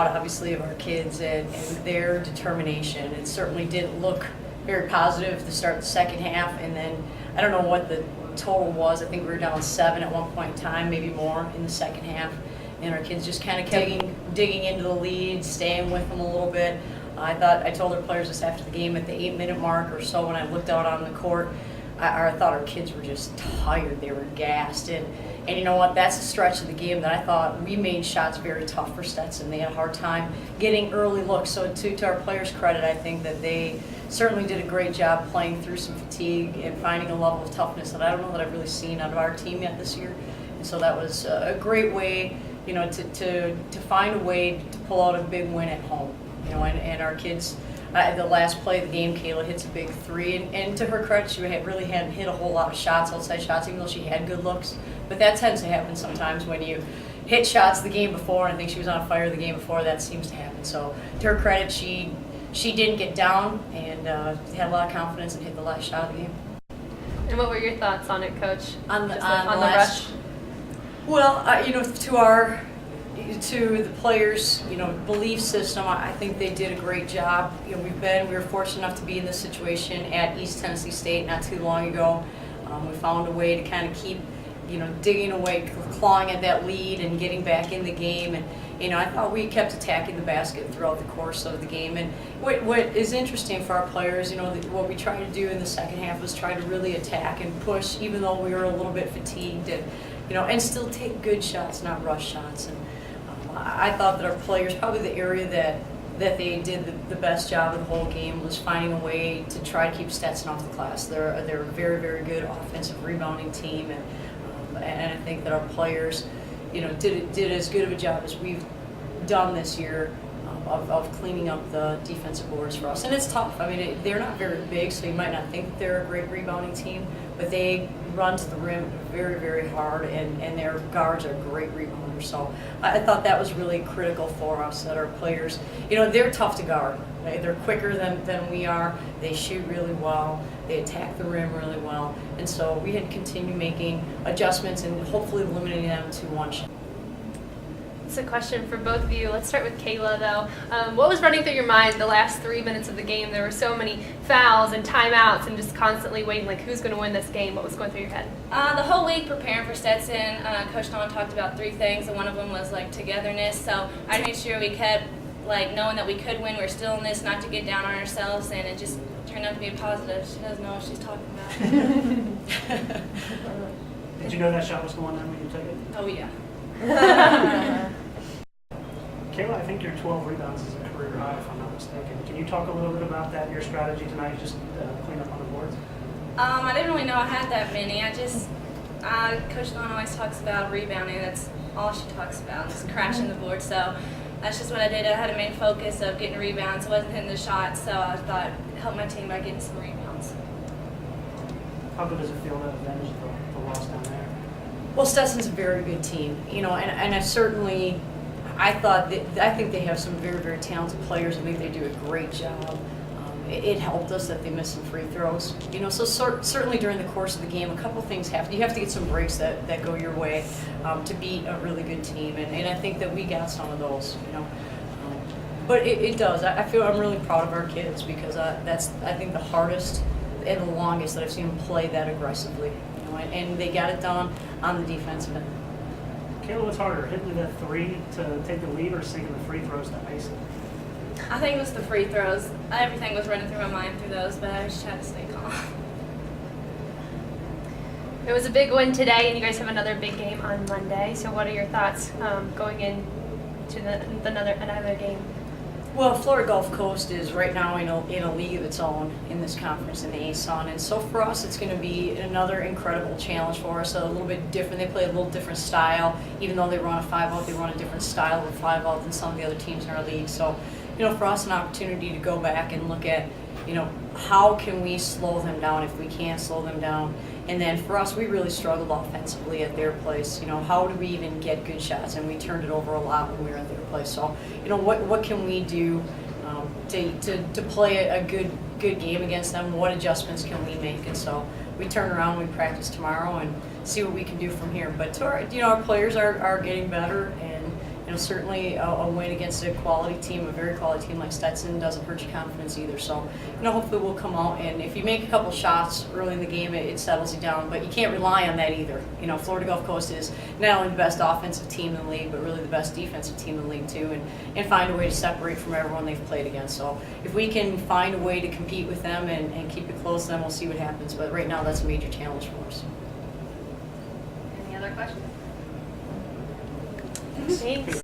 proud, obviously, of our kids and their determination. It certainly didn't look very positive to start the second half, and then I don't know what the total was. I think we were down 7 at one point in time, maybe more in the second half, and our kids just kind of kept digging into the lead, staying with them a little bit. I told our players this after the game at the 8-minute mark or so when I looked out on the court, I thought our kids were just tired. They were gassed. And you know what? That's a stretch of the game that I thought we made shots very tough for Stetson. They had a hard time getting early looks. So to our players' credit, I think that they certainly did a great job playing through some fatigue and finding a level of toughness that I don't know that I've really seen out of our team yet this year. And so that was a great way, you know, to find a way to pull out a big win at home. You know, and our kids, the last play of the game, Kayla hits a big 3, and to her credit, she really hadn't hit a whole lot of shots, outside shots, even though she had good looks. But that tends to happen sometimes when you hit shots the game before, and I think she was on fire the game before. That seems to happen. So to her credit, she didn't get down and had a lot of confidence and hit the last shot of the game. And what were your thoughts on it, Coach? On the rush? Well, you know, to the players, you know, belief system, I think they did a great job. You know, we were fortunate enough to be in this situation at East Tennessee State not too long ago. We found a way to kind of keep, you know, digging away, clawing at that lead and getting back in the game. And, you know, I thought we kept attacking the basket throughout the course of the game. And what is interesting for our players, you know, what we tried to do in the second half was try to really attack and push, even though we were a little bit fatigued, and, you know, and still take good shots, not rush shots. And I thought that our players, probably the area that they did the best job of the whole game was finding a way to try to keep Stetson off the glass. They're a very, very good offensive rebounding team, and I think that our players, you know, did as good of a job as we've done this year of cleaning up the defensive boards for us. And it's tough. I mean, they're not very big, so you might not think that they're a great rebounding team, but they run to the rim very, very hard, and their guards are great rebounders. So I thought that was really critical for us, that our players, you know, they're tough to guard. Right? They're quicker than we are. They shoot really well. They attack the rim really well. And so we had to continue making adjustments and hopefully limiting them to one shot. It's a question for both of you. Let's start with Kayla, though. What was running through your mind the last 3 minutes of the game? There were so many fouls and timeouts and just constantly waiting, like, who's going to win this game? What was going through your head? The whole week preparing for Stetson, Coach Dawn talked about 3 things, and one of them was, like, togetherness. So I made sure we kept, like, knowing that we could win. We're still in this, not to get down on ourselves, and it just turned out to be a positive. She doesn't know what she's talking about. Did you know that shot was going in when you took it? Oh, yeah. Kayla, I think your 12 rebounds is a career high, if I'm not mistaken. Can you talk a little bit about that, your strategy tonight, just clean up on the boards? I didn't really know I had that many. Coach Dawn always talks about rebounding. That's all she talks about, is crashing the board. So that's just what I did. I had a main focus of getting rebounds. I wasn't hitting the shots, so I thought help my team by getting some rebounds. How good does it feel to avenge the loss down there? Well, Stetson's a very good team, you know, and I think they have some very, very talented players. I think they do a great job. It helped us that they missed some free throws. You know, so certainly during the course of the game, a couple things happen. You have to get some breaks that go your way to beat a really good team, and I think that we got some of those. You know, but it does. I feel I'm really proud of our kids because that's I think the hardest and the longest that I've seen them play that aggressively. You know, and they got it done on the defensive end. Kayla, what's harder, hitting that 3 to take the lead or sinking the free throws that makes it? I think it was the free throws. Everything was running through my mind through those, but I just tried to stay calm. It was a big win today, and you guys have another big game on Monday. So what are your thoughts going into another game? Well, Florida Gulf Coast is right now in a league of its own in this conference in the ASUN, and so for us it's going to be another incredible challenge for us, a little bit different. They play a little different style. Even though they run a 5-out, they run a different style of 5-out than some of the other teams in our league. So, you know, for us an opportunity to go back and look at, you know, how can we slow them down if we can't slow them down. And then for us, we really struggled offensively at their place. You know, how do we even get good shots? And we turned it over a lot when we were at their place. So, you know, what can we do to play a good game against them? What adjustments can we make? And so we turn around, we practice tomorrow, and see what we can do from here. But our players are getting better, and certainly a win against a quality team, a very quality team like Stetson, doesn't hurt your confidence either. So, hopefully we'll come out, and if you make a couple shots early in the game, it settles you down. But you can't rely on that either. Florida Gulf Coast is not only the best offensive team in the league, but really the best defensive team in the league too, and find a way to separate from everyone they've played against. So if we can find a way to compete with them and keep it close, then we'll see what happens. But right now, that's a major challenge for us. Any other questions? Thanks.